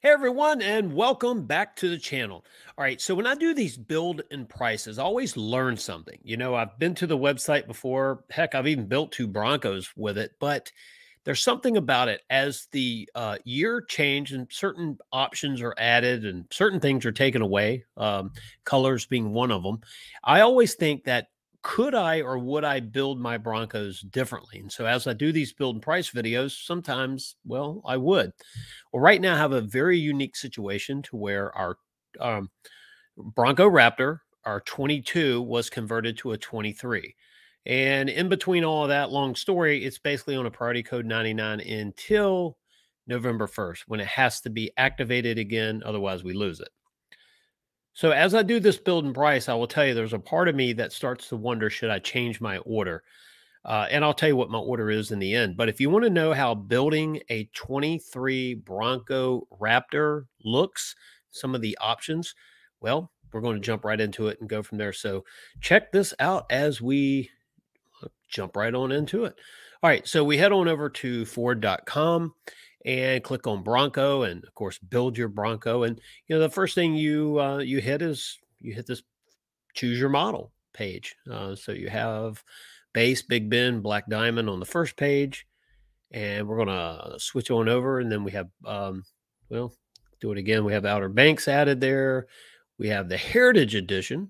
Hey everyone, and welcome back to the channel. All right, so when I do these build and prices, I always learn something. I've been to the website before. Heck, I've even built two Broncos with it, but there's something about it as the year change and certain options are added and certain things are taken away, colors being one of them. I always think that could I or would I build my Broncos differently? And so as I do these build and price videos, sometimes, well, I would. Well, right now I have a very unique situation to where our um, Bronco Raptor, our 22, was converted to a 23. And in between all of that long story, it's basically on a priority code 99 until November 1st when it has to be activated again. Otherwise, we lose it. So as I do this build and price, I will tell you there's a part of me that starts to wonder, should I change my order? And I'll tell you what my order is in the end. But if you want to know how building a 23 Bronco Raptor looks, some of the options, well, we're going to jump right into it and go from there. So check this out as we jump right on into it. All right. So we head on over to Ford.com and click on Bronco and of course build your Bronco. And the first thing you hit is you hit this choose your model page. So you have base, Big Ben, Black Diamond on the first page. And we're going to switch on over. And then we have, well, do it again. We have Outer Banks added there. We have the Heritage Edition.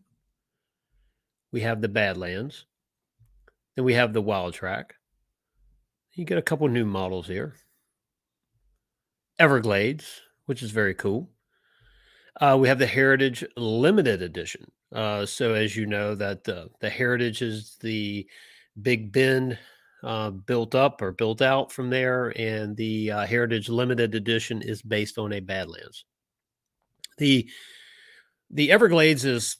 We have the Badlands. Then we have the Wild Track. You get a couple new models here. Everglades, which is very cool. We have the Heritage Limited Edition. So as you know, that the Heritage is the Big Bend built up or built out from there, and the Heritage Limited Edition is based on a Badlands. The Everglades is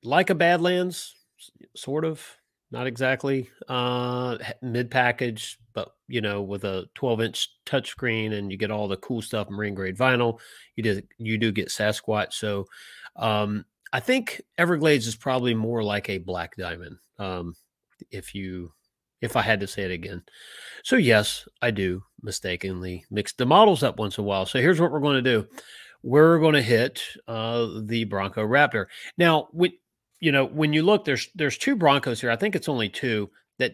like a Badlands, sort of, not exactly mid package, but with a 12-inch touchscreen, and you get all the cool stuff, marine grade vinyl. You do get Sasquatch. So I think Everglades is probably more like a Black Diamond. If I had to say it again. So yes, I do mistakenly mix the models up once in a while. So here's what we're going to do. We're going to hit the Bronco Raptor. Now, when you look, there's two Broncos here. I think it's only two that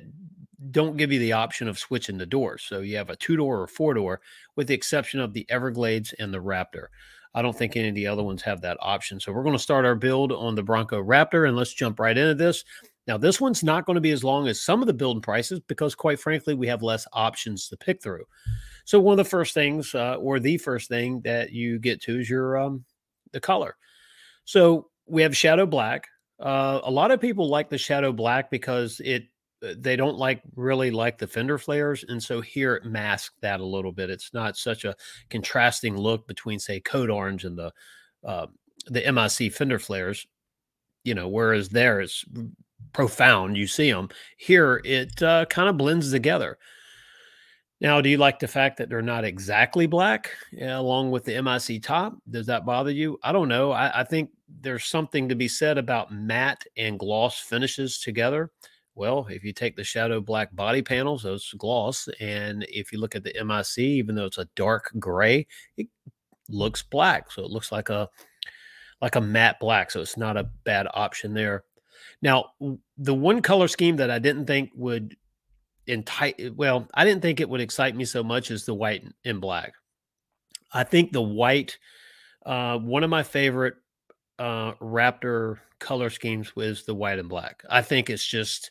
don't give you the option of switching the doors. So you have a 2-door or 4-door, with the exception of the Everglades and the Raptor. I don't think any of the other ones have that option. So we're going to start our build on the Bronco Raptor, and let's jump right into this. Now, this one's not going to be as long as some of the build prices because, quite frankly, we have less options to pick through. So one of the first things, or the first thing that you get to is your the color. So we have Shadow Black. A lot of people like the Shadow Black because they don't really like the fender flares, and so here it masks that a little bit. It's not such a contrasting look between, say, Code Orange and the MIC fender flares. Whereas there it's profound. You see them here. It kind of blends together. Now, do you like the fact that they're not exactly black along with the MIC top? Does that bother you? I don't know. I think there's something to be said about matte and gloss finishes together. Well, if you take the Shadow Black body panels, those gloss, and if you look at the MIC, even though it's a dark gray, it looks black. So it looks like a matte black. So it's not a bad option there. Now, the one color scheme that I didn't think would I didn't think it would excite me so much as the white and black. I think the white, one of my favorite Raptor color schemes was the white and black. I think it's just,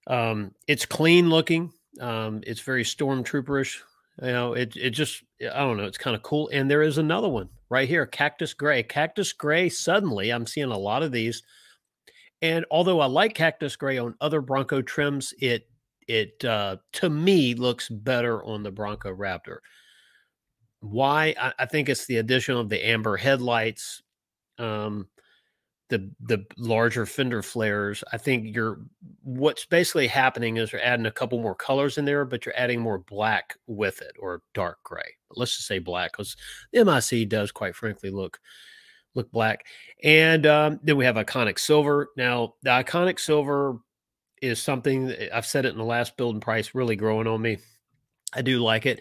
it's clean looking. It's very stormtrooperish. It just, I don't know. It's kind of cool. And there is another one right here, Cactus Gray. Cactus Gray, suddenly, I'm seeing a lot of these. And although I like Cactus Gray on other Bronco trims, it to me looks better on the Bronco Raptor. Why? I think it's the addition of the amber headlights, the larger fender flares. I think what's basically happening is you're adding a couple more colors in there, but you're adding more black with it, or dark gray. But let's just say black, because the MIC does, quite frankly, look black. And then we have Iconic Silver. Now, the Iconic Silver is something that I've said it in the last build and price, really growing on me. I do like it.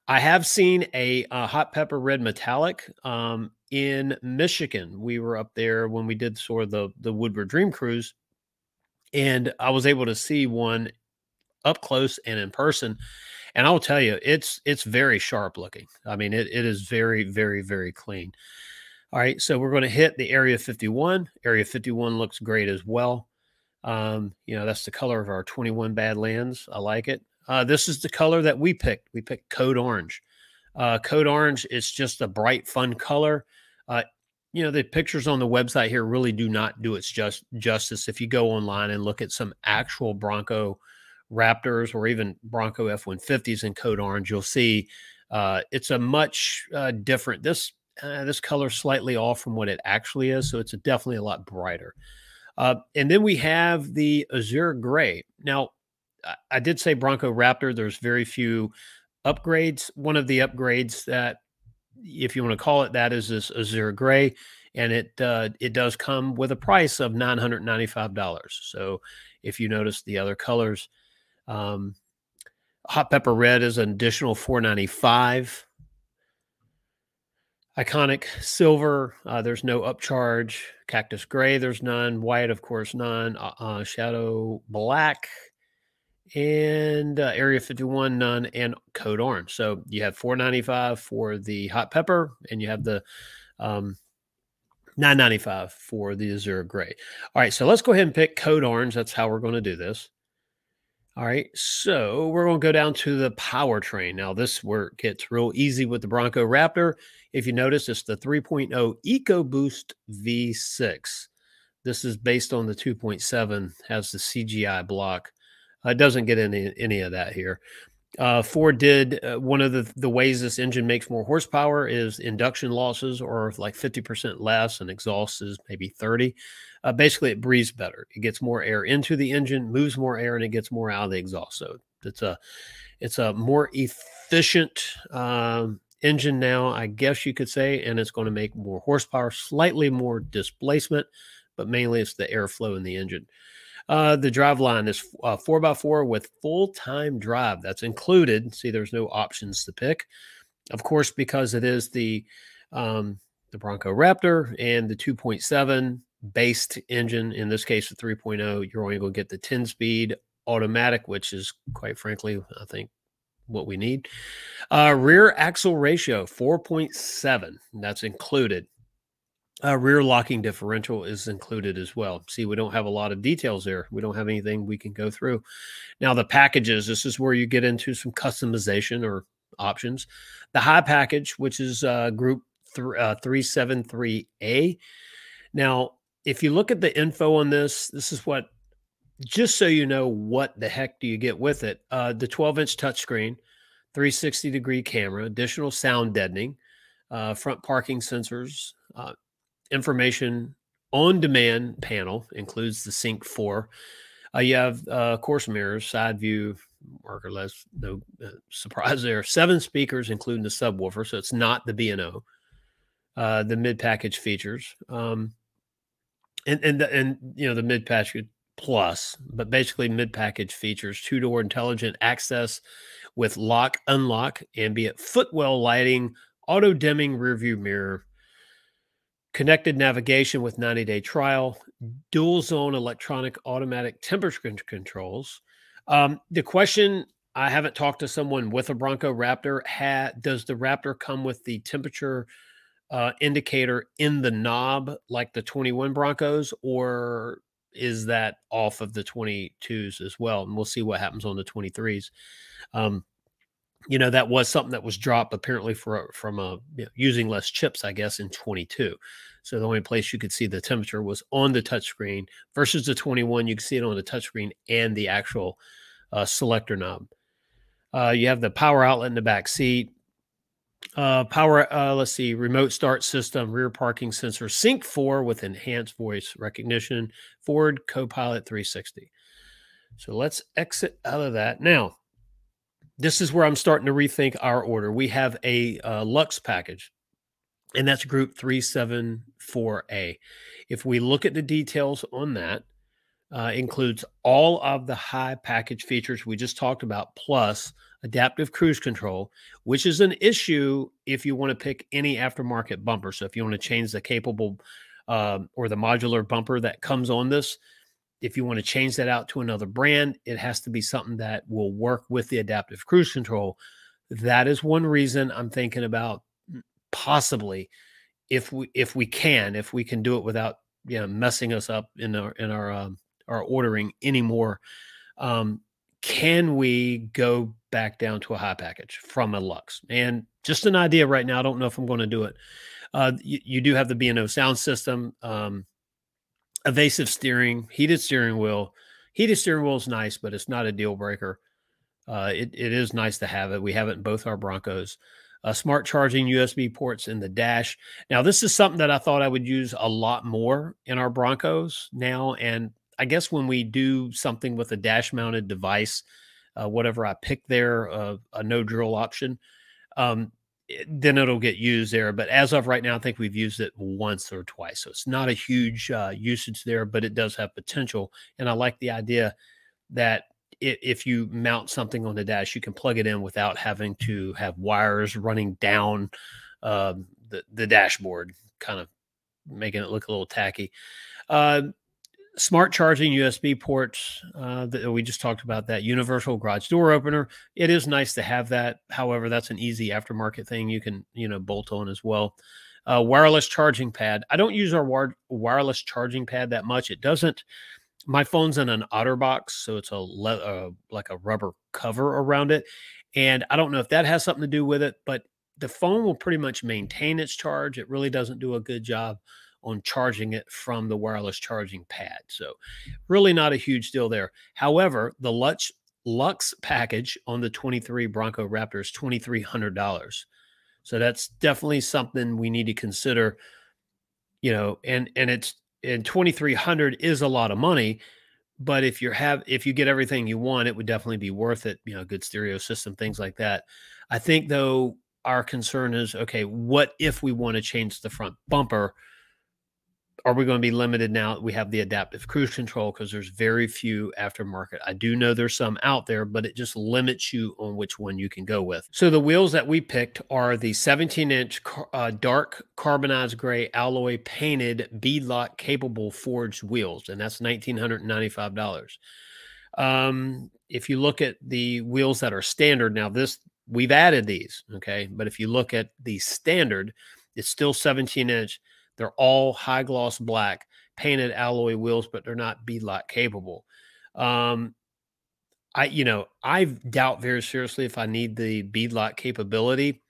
I have seen a, hot pepper red metallic, in Michigan. We were up there when we did sort of the Woodward Dream Cruise, and I was able to see one up close and in person. And I'll tell you, it's very sharp looking. I mean, it is very, very, very clean. All right, so we're going to hit the Area 51. Area 51 looks great as well. That's the color of our 21 Badlands. I like it. This is the color that we picked. We picked Code Orange. Code Orange is just a bright, fun color. Uh, the pictures on the website here really do not do its justice. If you go online and look at some actual Bronco Raptors or even Bronco F-150s in Code Orange, you'll see it's a much different. This color slightly off from what it actually is, so it's definitely a lot brighter. And then we have the Azure Gray. Now, I did say Bronco Raptor. There's very few upgrades. One of the upgrades that, if you want to call it that, is this Azure Gray, and it does come with a price of $995. So if you notice the other colors, Hot Pepper Red is an additional $495. Iconic Silver, there's no upcharge. Cactus Gray, there's none. White, of course, none. Shadow Black and Area 51, none. And Code Orange. So you have $495 for the Hot Pepper, and you have the $995 for the Azure Gray. All right, so let's go ahead and pick Code Orange. That's how we're going to do this. All right, so we're going to go down to the powertrain. Now, this where it gets real easy with the Bronco Raptor. If you notice, it's the 3.0 EcoBoost V6. This is based on the 2.7, has the CGI block. It doesn't get any of that here. Ford did one of the ways this engine makes more horsepower is induction losses or like 50% less, and exhaust is maybe 30. Basically, it breathes better. It gets more air into the engine, moves more air, and it gets more out of the exhaust. So it's a more efficient engine now, I guess you could say, and it's going to make more horsepower, slightly more displacement, but mainly it's the airflow in the engine. The drive line is 4x4 with full-time drive. That's included. See, there's no options to pick. Of course, because it is the Bronco Raptor and the 2.7 based engine, in this case, the 3.0, you're only going to get the 10-speed automatic, which is, quite frankly, I think, what we need. Rear axle ratio, 4.7. That's included. Rear locking differential is included as well. See, we don't have a lot of details there. We don't have anything we can go through. Now, the packages, this is where you get into some customization or options. The high package, which is group 373A. Now, if you look at the info on this is what, just so you know what the heck do you get with it. The 12-inch touchscreen, 360-degree camera, additional sound deadening, front parking sensors, information on demand panel, includes the Sync 4. You have course mirrors, side view, markerless, no surprise there. 7 speakers, including the subwoofer, so it's not the B&O. The mid-package features, and the mid-package plus, but basically mid-package features: 2-door intelligent access with lock, unlock, ambient footwell lighting, auto dimming rearview mirror, connected navigation with 90-day trial, dual zone electronic automatic temperature controls. The question, I haven't talked to someone with a Bronco Raptor, does the Raptor come with the temperature indicator in the knob like the 21 Broncos, or is that off of the 22s as well? And we'll see what happens on the 23s. That was something that was dropped apparently from using less chips, I guess, in 22. So the only place you could see the temperature was on the touchscreen, versus the 21. You can see it on the touchscreen and the actual selector knob. You have the power outlet in the back seat. Let's see, remote start system, rear parking sensor, Sync 4 with enhanced voice recognition, Ford Copilot 360. So let's exit out of that. Now, this is where I'm starting to rethink our order. We have a Lux package, and that's group 374A. If we look at the details on that, includes all of the high package features we just talked about, plus adaptive cruise control, which is an issue if you want to pick any aftermarket bumper. So if you want to change the capable or the modular bumper that comes on this, if you want to change that out to another brand, it has to be something that will work with the adaptive cruise control. That is one reason I'm thinking about possibly if we can do it without messing us up in our ordering anymore. Um, can we go back down to a high package from a Lux? And just an idea right now. I don't know if I'm going to do it. You do have the B&O sound system, evasive steering, heated steering wheel. Heated steering wheel is nice, but it's not a deal breaker. It is nice to have it. We have it in both our Broncos. Smart charging USB ports in the dash. Now, this is something that I thought I would use a lot more in our Broncos now. And I guess when we do something with a dash mounted device, whatever I pick there, a no drill option, um, then it'll get used there. But as of right now, I think we've used it once or twice. So it's not a huge usage there, but it does have potential. And I like the idea that if you mount something on the dash, you can plug it in without having to have wires running down the dashboard, kind of making it look a little tacky. Uh, Smart charging USB ports. We just talked about that. Universal garage door opener. It is nice to have that. However, that's an easy aftermarket thing you can bolt on as well. Wireless charging pad. I don't use our wireless charging pad that much. It doesn't. My phone's in an OtterBox, so it's like a rubber cover around it. And I don't know if that has something to do with it, but the phone will pretty much maintain its charge. It really doesn't do a good job on charging it from the wireless charging pad. So really not a huge deal there. However, the Lux package on the 23 Bronco Raptor is $2,300. So that's definitely something we need to consider, and it's, and 2,300 is a lot of money, but if you get everything you want, it would definitely be worth it, good stereo system, things like that. I think though our concern is, okay, what if we want to change the front bumper? Are we going to be limited now? We have the adaptive cruise control because there's very few aftermarket. I do know there's some out there, but it just limits you on which one you can go with. So the wheels that we picked are the 17-inch dark carbonized gray alloy painted beadlock capable forged wheels, and that's $1,995. If you look at the wheels that are standard, now we've added these, okay? But if you look at the standard, it's still 17-inch. They're all high gloss black painted alloy wheels, but they're not beadlock capable. I doubt very seriously if I need the beadlock capability.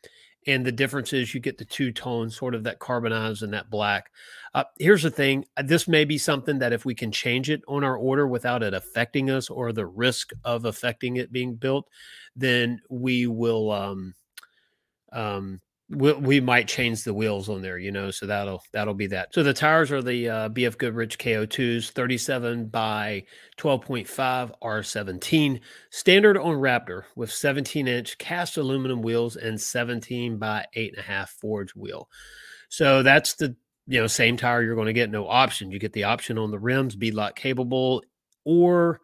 And the difference is you get the two tones, sort of that carbonized and that black. Here's the thing. This may be something that if we can change it on our order without it affecting us or the risk of affecting it being built, then we will, we might change the wheels on there, so that'll be that. So the tires are the BF Goodrich KO2s, 37 by 12.5 R17, standard on Raptor with 17-inch cast aluminum wheels and 17 by 8.5 forged wheel. So that's the same tire you're going to get, no option. You get the option on the rims, beadlock capable or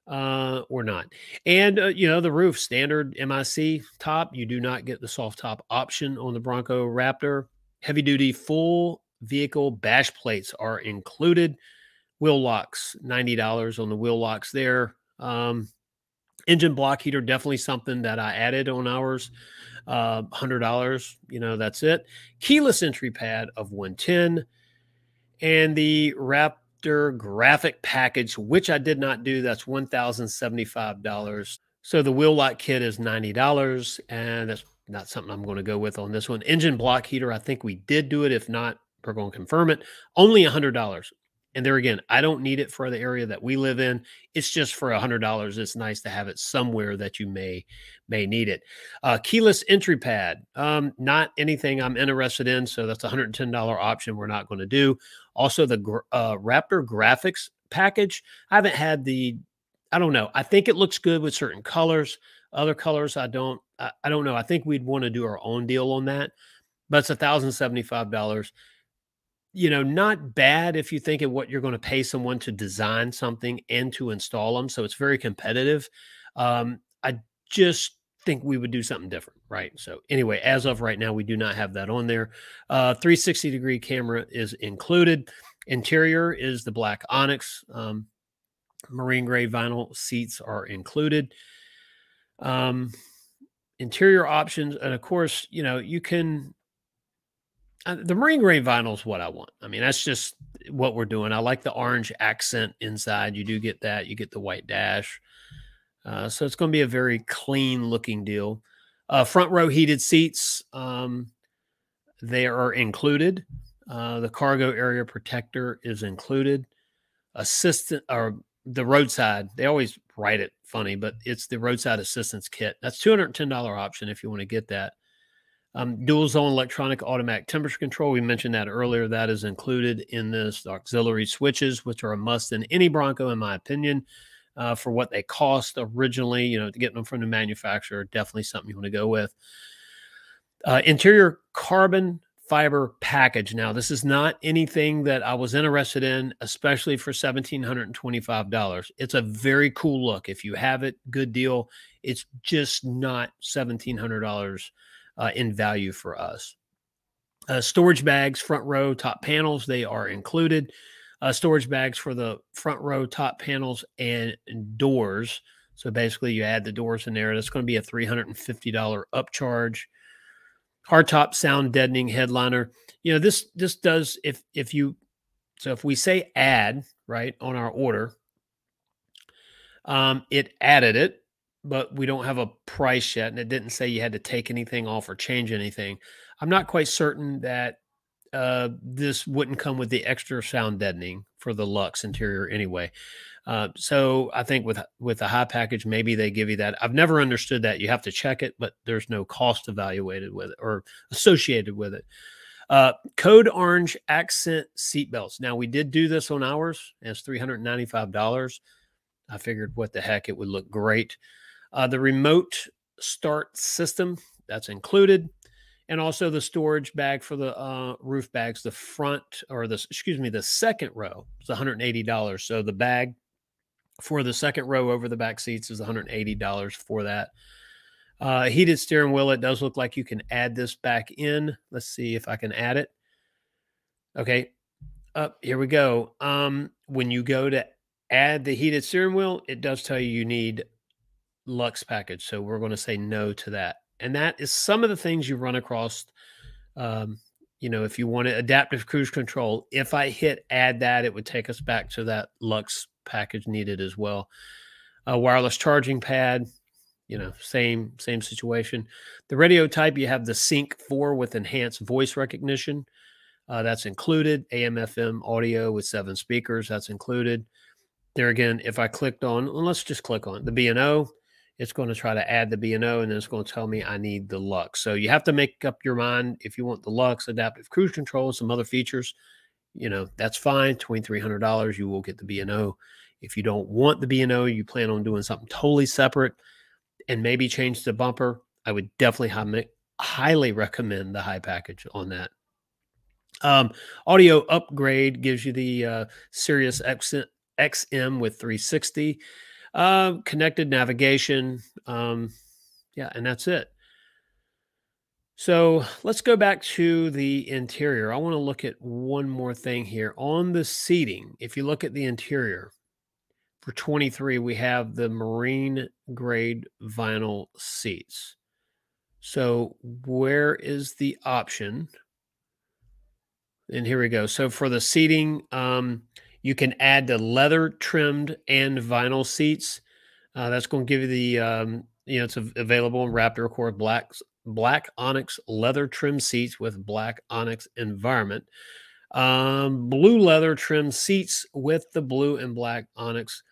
not. And the roof, standard MIC top. You do not get the soft top option on the Bronco Raptor. Heavy duty full vehicle bash plates are included. Wheel locks, $90 on the wheel locks there. Engine block heater, definitely something that I added on ours. $100, that's it. Keyless entry pad of $110, and the graphic package, which I did not do, that's $1,075. So the wheel lock kit is $90, and that's not something I'm going to go with on this one. Engine block heater, I think we did do it. If not, we're going to confirm it. Only $100. And there again, I don't need it for the area that we live in. It's just for $100. It's nice to have it somewhere that you may need it. Keyless entry pad, not anything I'm interested in. So that's a $110 option we're not going to do. Also, the Raptor graphics package. I haven't had I don't know. I think it looks good with certain colors. Other colors, I don't know. I think we'd want to do our own deal on that. But it's $1,075. Not bad if you think of what you're going to pay someone to design something and to install them. So it's very competitive. I just think we would do something different, right? So anyway, as of right now, we do not have that on there. 360-degree camera is included. Interior is the black onyx. Marine gray vinyl seats are included. Um, Interior options, and of course, you can. The marine gray vinyl is what I want. I mean, that's just what we're doing. I like the orange accent inside. You do get that. You get the white dash. So it's going to be a very clean looking deal. Front row heated seats, they are included. The cargo area protector is included. Assistant or the roadside, they always write it funny, but it's the roadside assistance kit. That's $210 option if you want to get that. Dual zone electronic automatic temperature control. We mentioned that earlier. That is included in this. The auxiliary switches, which are a must in any Bronco, in my opinion, for what they cost originally, getting them from the manufacturer, definitely something you want to go with. Interior carbon fiber package. Now, this is not anything that I was interested in, especially for $1,725. It's a very cool look. If you have it, good deal. It's just not $1,700 in value for us. Storage bags, front row, top panels, they are included. Storage bags for the front row, top panels, and doors. So basically, you add the doors in there. That's going to be a $350 upcharge. Hardtop sound deadening headliner. This does if we say add right on our order, it added it, but we don't have a price yet, and it didn't say you had to take anything off or change anything. I'm not quite certain that this wouldn't come with the extra sound deadening for the Luxe interior anyway. So I think with the high package, maybe they give you that. I've never understood that. You have to check it, but there's no cost evaluated with it or associated with it. Code orange accent seatbelts. Now, we did do this on ours. It's $395. I figured what the heck, it would look great. The remote start system, that's included. And also the storage bag for the roof bags, the second row is $180. So the bag for the second row over the back seats is $180 for that. Heated steering wheel, it does look like you can add this back in. Let's see if I can add it. Okay, here we go. When you go to add the heated steering wheel, it does tell you need Luxe package. So we're going to say no to that. And that is some of the things you run across. If you want adaptive cruise control, if I hit add that, it would take us back to that Luxe package needed as well. Wireless charging pad, same situation. The radio type, you have the Sync 4 with enhanced voice recognition. That's included. AM, FM audio with 7 speakers. That's included. There again, if I clicked on, let's just click on the B&O, it's going to try to add the B&O, and then it's going to tell me I need the Luxe. So you have to make up your mind if you want the Luxe, adaptive cruise control, and some other features. That's fine. $2,300, you will get the B&O. If you don't want the B&O, you plan on doing something totally separate and maybe change the bumper, I would definitely highly recommend the high package on that. Audio upgrade gives you the Sirius XM with 360. Connected navigation. And that's it. So let's go back to the interior. I want to look at one more thing here on the seating. If you look at the interior for 23, we have the marine grade vinyl seats. So where is the option? And here we go. So for the seating, you can add the leather trimmed and vinyl seats. That's going to give you the, it's available in Raptor, of course, black onyx leather trim seats with black onyx environment. Blue leather trim seats with the blue and black onyx.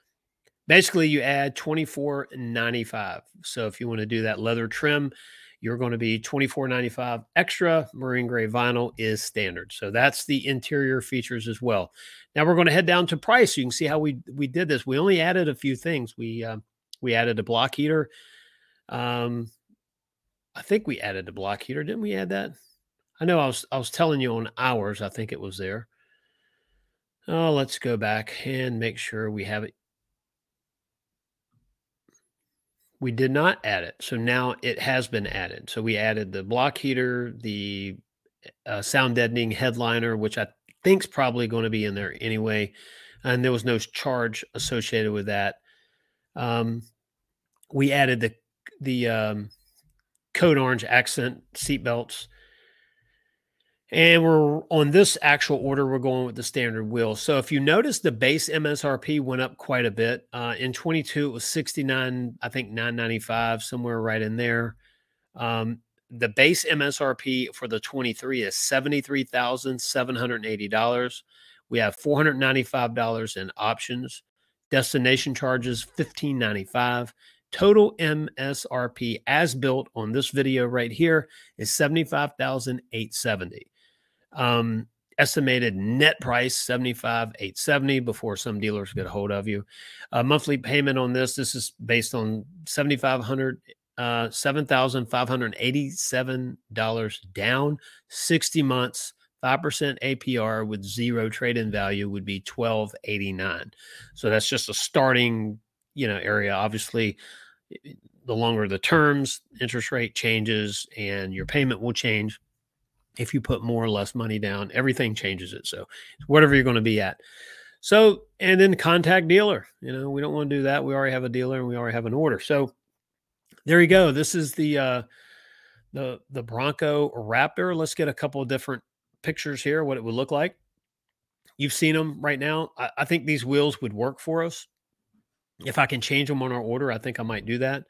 Basically, you add $24.95. So if you want to do that leather trim, you're going to be $24.95 extra. Marine gray vinyl is standard. So that's the interior features as well. Now we're going to head down to price. So you can see how we did this. We only added a few things. We added a block heater. I think we added the block heater. Didn't we add that? I know I was telling you on ours. I think it was there. Oh, let's go back and make sure we have it. We did not add it. So now it has been added. So we added the block heater, the sound deadening headliner, which I think's probably going to be in there anyway. And there was no charge associated with that. We added the code orange accent seat belts. And we're on this actual order, we're going with the standard wheel. So if you notice, the base MSRP went up quite a bit. In 22, it was 69, I think 995, somewhere right in there. The base MSRP for the 23 is $73,780. We have $495 in options. Destination charges $1,595. Total MSRP as built on this video right here is $75,870. Estimated net price $75,870 before some dealers get a hold of you. Monthly payment on this is based on $7,587 down, 60 months, 5% APR with zero trade-in value would be $1,289. So that's just a starting, area. Obviously, the longer the terms, interest rate changes and your payment will change. If you put more or less money down, everything changes it. So whatever you're going to be at. So, and then contact dealer. We don't want to do that. We already have a dealer and we already have an order. So there you go. This is the Bronco Raptor. Let's get a couple of different pictures here, what it would look like. You've seen them right now. I think these wheels would work for us. If I can change them on our order, I think I might do that.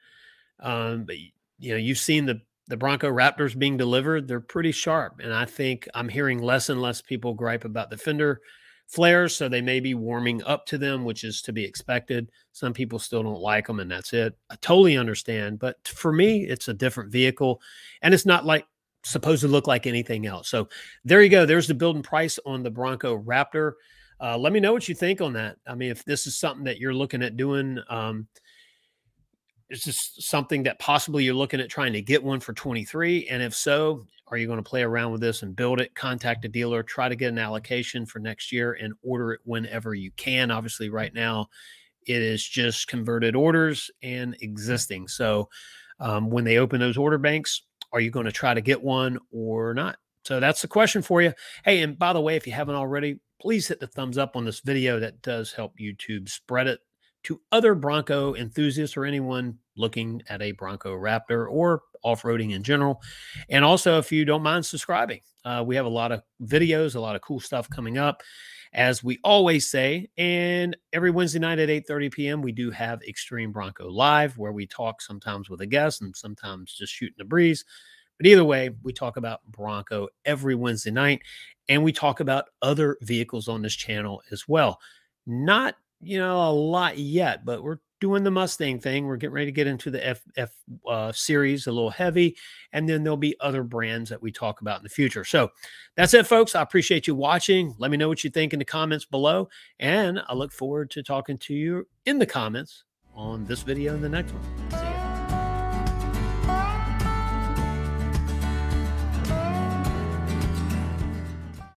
But you've seen the Bronco Raptors being delivered. They're pretty sharp. And I think I'm hearing less and less people gripe about the fender flares. So they may be warming up to them, which is to be expected. Some people still don't like them, and that's it. I totally understand. But for me, it's a different vehicle. And it's not supposed to look like anything else. So there you go. There's the building price on the Bronco Raptor. Let me know what you think on that. I mean, if this is something that you're looking at doing, is this something that possibly you're looking at trying to get one for 23? And if so, are you going to play around with this and build it, contact a dealer, try to get an allocation for next year and order it whenever you can? Obviously, right now, it is just converted orders and existing. So when they open those order banks, are you going to try to get one or not? So that's the question for you. Hey, and by the way, if you haven't already, please hit the thumbs up on this video. That does help YouTube spread it to other Bronco enthusiasts or anyone looking at a Bronco Raptor or off-roading in general. And also, if you don't mind subscribing, we have a lot of videos, a lot of cool stuff coming up, as we always say. And every Wednesday night at 8:30 p.m., we do have Extreme Bronco Live, where we talk sometimes with a guest and sometimes just shooting the breeze. But either way, we talk about Bronco every Wednesday night, and we talk about other vehicles on this channel as well. Not, a lot yet, but we're doing the Mustang thing. We're getting ready to get into the FF series, a little heavy, and then there'll be other brands that we talk about in the future. So that's it, folks. I appreciate you watching. Let me know what you think in the comments below, and I look forward to talking to you in the comments on this video and the next one. See you.